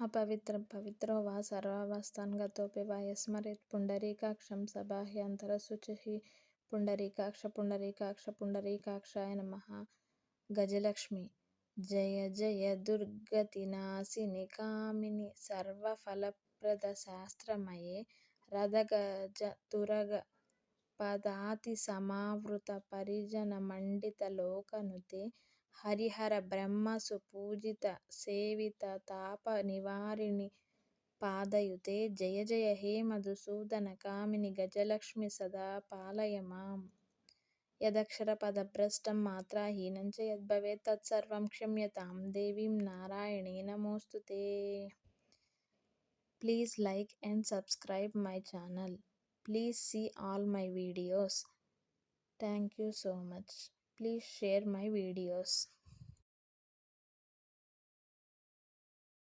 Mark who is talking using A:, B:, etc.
A: अपवित्रं पवित्रो वा सर्वावस्थान् गतोऽपि वा यस्मरेत् पुण्डरीकाक्षं सबाह्यन्तरशुचिः। पुण्डरीकाक्ष पुण्डरीकाक्ष पुण्डरीकाक्षाय नमः। गजलक्ष्मी जय जय दुर्गतिनाशिनि कामिनि सर्वफलप्रदशास्त्रमये रदगजतुरग पदातिसमावृत परिजनमण्डितलोकनुते हरिहर ब्रह्मसुपूजित सेवित तापनिवारिणि पादयुते जय जय हे मधुसूदनकामिनि गजलक्ष्मि सदा पालय माम्। यदक्षरपदभ्रष्टं मात्राहीनं च यद्भवेत् तत्सर्वं क्षम्यतां देवीं Narayani नमोऽस्तुते। Please like and subscribe my channel. Please see all my videos. Thank you so much. Please share my videos.